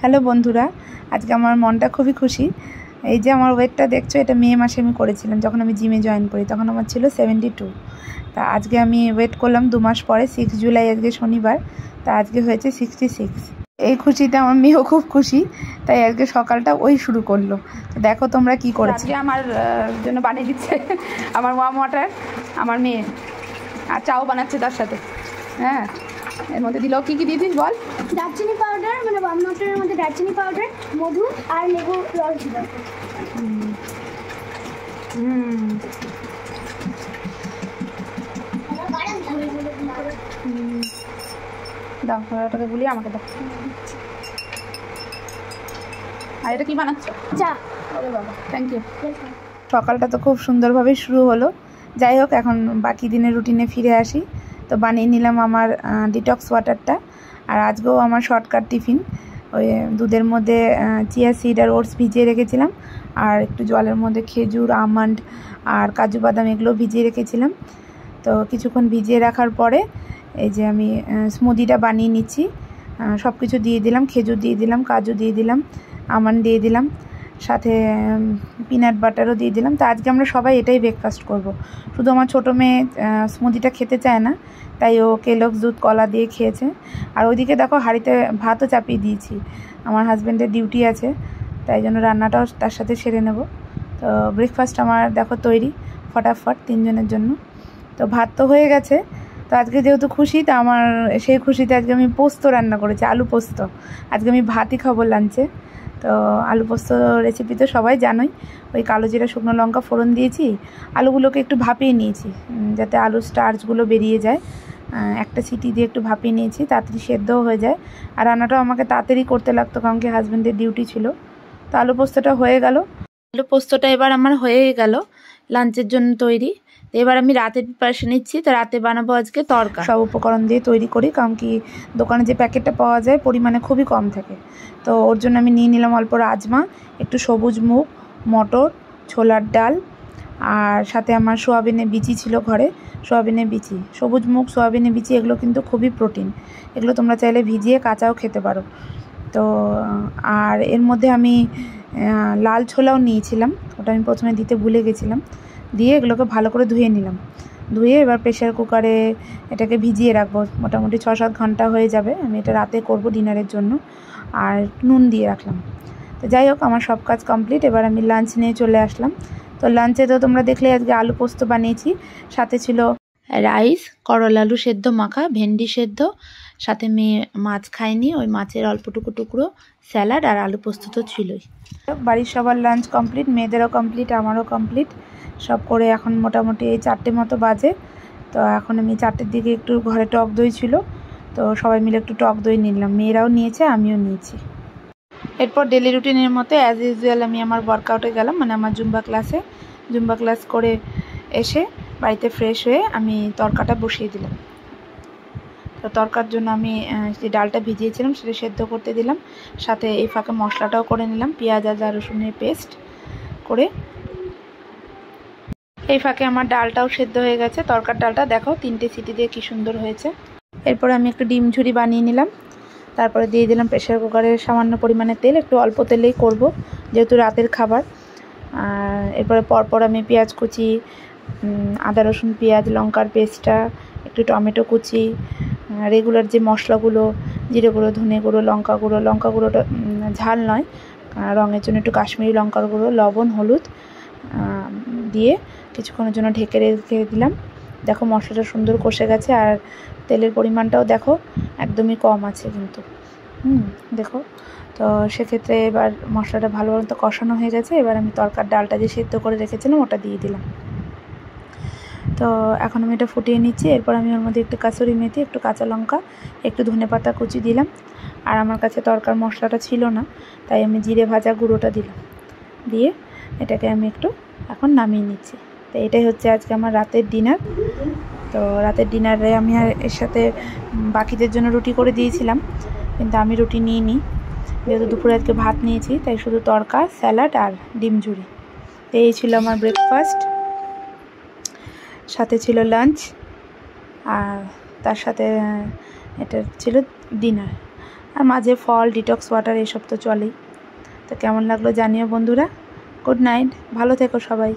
Hello বন্ধুরা, আজকে আমার মনটা খুবই খুশি। এই যে আমার ওয়েটটা দেখছো, এটা মে মাসে আমি করেছিলাম যখন আমি জিমে জয়েন করি, তখন আমার ছিল 72। তা আজকে আমি ওয়েট করলাম 2 মাস পরে, 6 জুলাই আজকে শনিবার, তা আজকে হয়েছে 66। এই খুশিতে আমার মেয়েও খুব খুশি, তাই আজকে সকালটা ওই শুরু করলো। তো দেখো তোমরা কি করেছো। আজকে আমার জন্য বানিয়ে দিচ্ছে আমার ওয়ার্ম ওয়াটার, আমার মেয়ে, আর চাও বানাচ্ছে তার সাথে। হ্যাঁ, এর মধ্যে দিল কি কি দিয়েছিস বল? দারচিনি পাউডার, মানে ওয়ার্ম ওয়াটারের মধ্যে দারচিনি পাউডার, মধু আর লেবু রস দিল। দাও ওটাকে গুলিয়ে আমাকে দাও। আর এটা কি বানাচ্ছ? চা। ওরে বাবা, থ্যাংক ইউ। সকালটা তো খুব সুন্দরভাবেই শুরু হলো। যাই হোক, এখন বাকি দিনের রুটিনে ফিরে আসি। তো বানিয়ে নিলাম আমার ডিটক্স ওয়াটারটা। আর আজকেও আমার শর্টকাট টিফিন, ওই দুধের মধ্যে চিয়া সিড আর ওটস ভিজিয়ে রেখেছিলাম, আর একটু জলের মধ্যে খেজুর, আমন্ড আর কাজু বাদাম এগুলো ভিজিয়ে রেখেছিলাম। তো কিছুক্ষণ ভিজিয়ে রাখার পরে এই যে আমি স্মুদিটা বানিয়ে নিচ্ছি। সব কিছু দিয়ে দিলাম, খেজুর দিয়ে দিলাম, কাজু দিয়ে দিলাম, আমন্ড দিয়ে দিলাম, সাথে পিনাট বাটারও দিয়ে দিলাম। তো আজকে আমরা সবাই এটাই ব্রেকফাস্ট করব। শুধু আমার ছোটো মেয়ে স্মুদিটা খেতে চায় না, তাই ও কেলগস দুধ কলা দিয়ে খেয়েছে। আর ওইদিকে দেখো হাঁড়িতে ভাতও চাপিয়ে দিয়েছি, আমার হাজব্যান্ডের ডিউটি আছে, তাই জন্য রান্নাটাও তার সাথে সেরে নেব। তো ব্রেকফাস্ট আমার দেখো তৈরি ফটাফট 3 জনের জন্য। তো ভাত তো হয়ে গেছে। তো আজকে যেহেতু খুশি, তা আমার সেই খুশিতে আজকে আমি পোস্ত রান্না করেছি, আলু পোস্ত। আজকে আমি ভাতই খাবো লাঞ্চে। তো আলু পোস্ত রেসিপি তো সবাই জানোই। ওই কালো জিরা, শুকনো লঙ্কা ফোড়ন দিয়েছি, আলুগুলোকে একটু ভাপিয়ে নিয়েছি যাতে আলুর স্টার্চগুলো বেরিয়ে যায়। একটা সিটি দিয়ে একটু ভাপিয়ে নিয়েছি, তাড়াতাড়ি সেদ্ধও হয়ে যায়। আর রান্নাটাও আমাকে তাড়াতাড়ি করতে লাগতো, কারণ কি হাজব্যান্ডের ডিউটি ছিল। তো আলু পোস্তটা হয়ে গেল। আলু পোস্তটা এবার আমার হয়েই গেল, লাঞ্চের জন্য তৈরি। তো এবার আমি রাতের প্রিপারেশন নিচ্ছি। তো রাতে বানাবো আজকে তড়কা, সব উপকরণ দিয়ে তৈরি করি, কারণ কি দোকানে যে প্যাকেটটা পাওয়া যায় পরিমাণে খুবই কম থাকে। তো ওর জন্য আমি নিয়ে নিলাম অল্প রাজমা, একটু সবুজ মুগ, মটর, ছোলার ডাল, আর সাথে আমার সোয়াবিনের বিচি ছিল ঘরে, সোয়াবিনের বিচি, সবুজ মুগ, সোয়াবিনের বিচি, এগুলো কিন্তু খুবই প্রোটিন। এগুলো তোমরা চাইলে ভিজিয়ে কাঁচাও খেতে পারো। তো আর এর মধ্যে আমি লাল ছোলাও নিয়েছিলাম, ওটা আমি প্রথমে দিতে ভুলে গেছিলাম। দিয়ে এগুলোকে ভালো করে ধুয়ে নিলাম। ধুয়ে এবার প্রেশার কুকারে এটাকে ভিজিয়ে রাখবো, মোটামুটি 6-7 ঘন্টা হয়ে যাবে। আমি এটা রাতে করব ডিনারের জন্য। আর নুন দিয়ে রাখলাম। তো যাই হোক, আমার সব কাজ কমপ্লিট। এবার আমি লাঞ্চ নিয়ে চলে আসলাম। তো লাঞ্চে তো তোমরা দেখলে আজকে আলু পোস্ত বানিয়েছি, সাথে ছিল রাইস, করলা আলু সেদ্ধ মাখা, ভেন্ডি সেদ্ধ, সাথে মেয়ে মাছ খায়নি, ওই মাছের অল্পটুকু টুকরো, স্যালাড আর আলু পোস্ত তো ছিলই। বাড়ির সবার লাঞ্চ কমপ্লিট, মেয়েদেরও কমপ্লিট, আমারও কমপ্লিট। সব করে এখন মোটামুটি এই 4টে মতো বাজে। তো এখন আমি 4টের দিকে একটু ঘরে টক দই ছিল, তো সবাই মিলে একটু টক দই নিলাম, মেয়েরাও নিয়েছে, আমিও নিয়েছি। এরপর ডেলি রুটিনের মতো অ্যাজ ইউজুয়াল আমি আমার ওয়ার্কআউটে গেলাম, মানে আমার জুম্বা ক্লাসে। জুম্বা ক্লাস করে এসে বাড়িতে ফ্রেশ হয়ে আমি তরকাটা বসিয়ে দিলাম। তো তরকার জন্য আমি যে ডালটা ভিজিয়েছিলাম সেটা সেদ্ধ করতে দিলাম, সাথে এই ফাঁকে মশলাটাও করে নিলাম, পেঁয়াজ আদা রসুনের পেস্ট করে। এই ফাঁকে আমার ডালটাও সেদ্ধ হয়ে গেছে। তরকার ডালটা দেখো 3টে সিটি দিয়ে কি সুন্দর হয়েছে। এরপরে আমি একটু ডিম ঝুরি বানিয়ে নিলাম, তারপরে দিয়ে দিলাম প্রেশার কুকারে সামান্য পরিমাণে তেল, একটু অল্প তেলেই করব যেহেতু রাতের খাবার। আর এরপরে পরপর আমি পেঁয়াজ কুচি, আদা রসুন পেঁয়াজ লঙ্কার পেস্টটা, একটু টমেটো কুচি, রেগুলার যে মশলাগুলো, জিরে গুঁড়ো, ধনে গুঁড়ো, লঙ্কা গুঁড়ো, লঙ্কা গুঁড়োটা ঝাল নয়, রঙের জন্য একটু কাশ্মীরি লঙ্কার গুঁড়ো, লবণ, হলুদ দিয়ে কিছুক্ষণের জন্য ঢেকে রেখে দিলাম। দেখো মশলাটা সুন্দর কষে গেছে, আর তেলের পরিমাণটাও দেখো একদমই কম আছে কিন্তু। দেখো, তো সেক্ষেত্রে এবার মশলাটা ভালো মতো কষানো হয়ে গেছে। এবার আমি তরকার ডালটা যে সেদ্ধ করে রেখেছিলাম ওটা দিয়ে দিলাম। তো এখন আমি এটা ফুটিয়ে নিচ্ছি। এরপর আমি ওর মধ্যে একটু কাসুরি মেথি, একটু কাঁচা লঙ্কা, একটু ধনেপাতা কুচি দিলাম। আর আমার কাছে তরকার মশলাটা ছিল না, তাই আমি জিরে ভাজা গুঁড়োটা দিলাম। দিয়ে এটাকে আমি একটু এখন নামিয়ে নিচ্ছি। তো এটাই হচ্ছে আজকে আমার রাতের ডিনার। তো রাতের ডিনারে আমি আর এর সাথে বাকিদের জন্য রুটি করে দিয়েছিলাম, কিন্তু আমি রুটি নিইনি, যেহেতু দুপুরে আজকে ভাত নিয়েছি, তাই শুধু তরকা, স্যালাড আর ডিম ঝুরি। তো এই ছিল আমার ব্রেকফাস্ট, সাথে ছিল লাঞ্চ, আর তার সাথে এটা ছিল ডিনার। আর মাঝে ফল, ডিটক্স ওয়াটার এসব তো চলেই। তো কেমন লাগলো জানিও বন্ধুরা। গুড নাইট, ভালো থেকো সবাই।